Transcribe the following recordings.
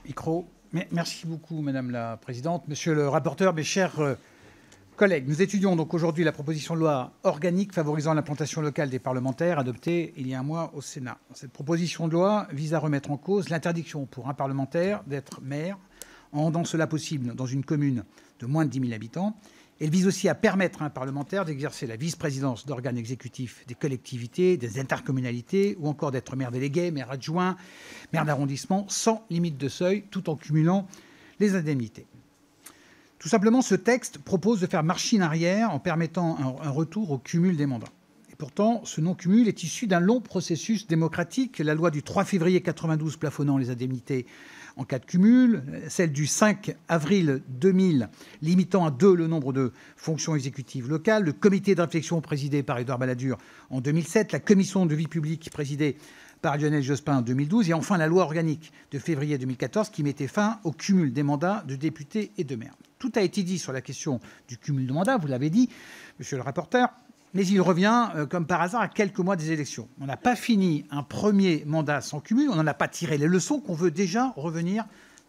Micro. Merci beaucoup, Madame la Présidente. Monsieur le rapporteur, mes chers collègues, nous étudions donc aujourd'hui la proposition de loi organique favorisant l'implantation locale des parlementaires adoptée il y a un mois au Sénat. Cette proposition de loi vise à remettre en cause l'interdiction pour un parlementaire d'être maire en rendant cela possible dans une commune de moins de 10 000 habitants. Elle vise aussi à permettre à un parlementaire d'exercer la vice-présidence d'organes exécutifs des collectivités, des intercommunalités, ou encore d'être maire délégué, maire adjoint, maire d'arrondissement, sans limite de seuil, tout en cumulant les indemnités. Tout simplement, ce texte propose de faire machine arrière en permettant un retour au cumul des mandats. Et pourtant, ce non-cumul est issu d'un long processus démocratique. La loi du 3 février 92 plafonnant les indemnités en cas de cumul, celle du 5 avril 2000 limitant à 2 le nombre de fonctions exécutives locales, le comité de réflexion présidé par Édouard Balladur en 2007, la commission de vie publique présidée par Lionel Jospin en 2012 et enfin la loi organique de février 2014 qui mettait fin au cumul des mandats de députés et de maires. Tout a été dit sur la question du cumul de mandats, vous l'avez dit, monsieur le rapporteur, mais il revient, comme par hasard, à quelques mois des élections. On n'a pas fini un premier mandat sans cumul, on n'en a pas tiré les leçons qu'on veut déjà revenir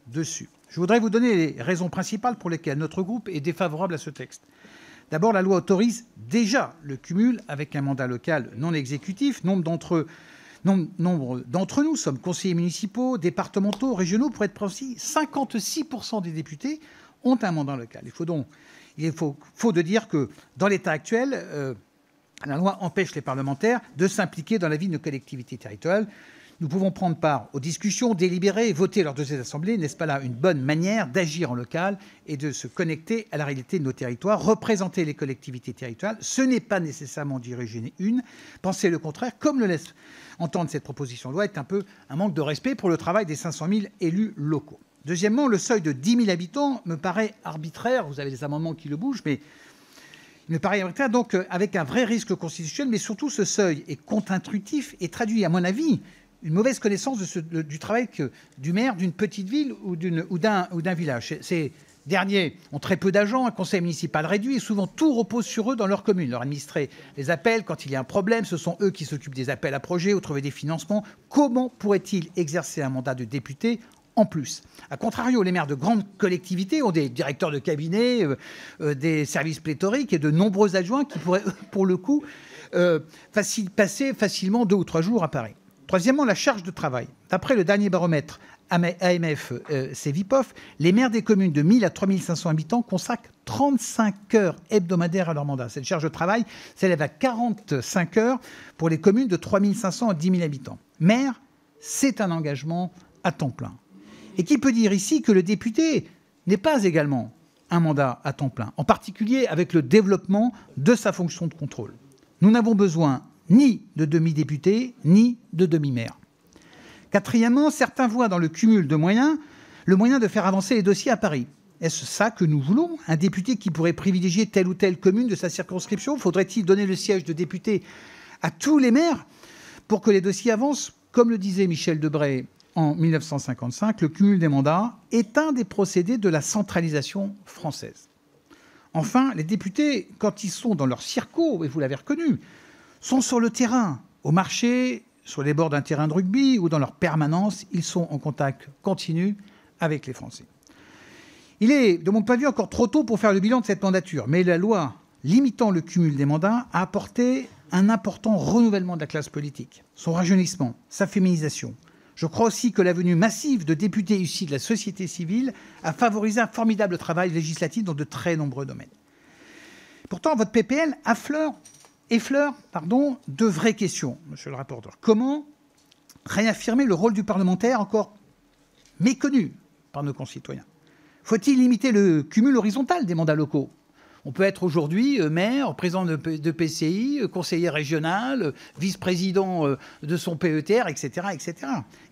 dessus. Je voudrais vous donner les raisons principales pour lesquelles notre groupe est défavorable à ce texte. D'abord, la loi autorise déjà le cumul avec un mandat local non exécutif. Nombre d'entre nous sommes conseillers municipaux, départementaux, régionaux. Pour être précis, 56% des députés ont un mandat local. Il est faux de dire que dans l'état actuel, la loi empêche les parlementaires de s'impliquer dans la vie de nos collectivités territoriales. Nous pouvons prendre part aux discussions, délibérer et voter lors de ces assemblées. N'est-ce pas là une bonne manière d'agir en local et de se connecter à la réalité de nos territoires? Représenter les collectivités territoriales, ce n'est pas nécessairement diriger une. Penser le contraire, comme le laisse entendre cette proposition de loi, est un peu un manque de respect pour le travail des 500 000 élus locaux. Deuxièmement, le seuil de 10 000 habitants me paraît arbitraire. Vous avez des amendements qui le bougent, mais il me paraît arbitraire, donc avec un vrai risque constitutionnel. Mais surtout, ce seuil est contre-intuitif et traduit, à mon avis, une mauvaise connaissance du travail du maire d'une petite ville ou d'un village. Ces derniers ont très peu d'agents, un conseil municipal réduit et souvent tout repose sur eux dans leur commune. Leur administré les appelle quand il y a un problème, ce sont eux qui s'occupent des appels à projets ou trouver des financements. Comment pourraient-ils exercer un mandat de député en plus? A contrario, les maires de grandes collectivités ont des directeurs de cabinet, des services pléthoriques et de nombreux adjoints qui pourraient, pour le coup, passer facilement 2 ou 3 jours à Paris. Troisièmement, la charge de travail. D'après le dernier baromètre AMF-CVPOF, les maires des communes de 1000 à 3500 habitants consacrent 35 heures hebdomadaires à leur mandat. Cette charge de travail s'élève à 45 heures pour les communes de 3500 à 10 000 habitants. Maire, c'est un engagement à temps plein. Et qui peut dire ici que le député n'est pas également un mandat à temps plein, en particulier avec le développement de sa fonction de contrôle. Nous n'avons besoin ni de demi-députés, ni de demi-maires. Quatrièmement, certains voient dans le cumul de moyens le moyen de faire avancer les dossiers à Paris. Est-ce ça que nous voulons? Un député qui pourrait privilégier telle ou telle commune de sa circonscription? Faudrait-il donner le siège de député à tous les maires pour que les dossiers avancent? Comme le disait Michel Debré en 1955, le cumul des mandats est un des procédés de la centralisation française. Enfin, les députés, quand ils sont dans leur circo, et vous l'avez reconnu, sont sur le terrain, au marché, sur les bords d'un terrain de rugby ou dans leur permanence, ils sont en contact continu avec les Français. Il est, de mon point de vue, encore trop tôt pour faire le bilan de cette mandature, mais la loi limitant le cumul des mandats a apporté un important renouvellement de la classe politique, son rajeunissement, sa féminisation. Je crois aussi que la venue massive de députés issus de la société civile a favorisé un formidable travail législatif dans de très nombreux domaines. Pourtant, votre PPL effleure de vraies questions, monsieur le rapporteur. Comment réaffirmer le rôle du parlementaire encore méconnu par nos concitoyens? Faut-il limiter le cumul horizontal des mandats locaux? On peut être aujourd'hui maire, président de PCI, conseiller régional, vice-président de son PETR, etc., etc.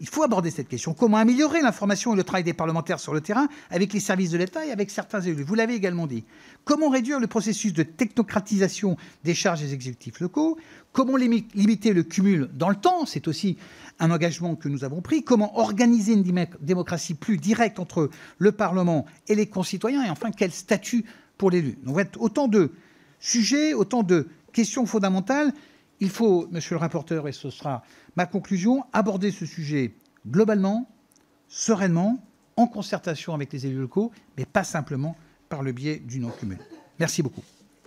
Il faut aborder cette question. Comment améliorer l'information et le travail des parlementaires sur le terrain avec les services de l'État et avec certains élus? Vous l'avez également dit. Comment réduire le processus de technocratisation des charges des exécutifs locaux? Comment limiter le cumul dans le temps? C'est aussi un engagement que nous avons pris. Comment organiser une démocratie plus directe entre le Parlement et les concitoyens? Et enfin, quel statut pour l'élu? Donc, autant de sujets, autant de questions fondamentales. Il faut, monsieur le rapporteur, et ce sera ma conclusion, aborder ce sujet globalement, sereinement, en concertation avec les élus locaux, mais pas simplement par le biais du non-cumul. Merci beaucoup.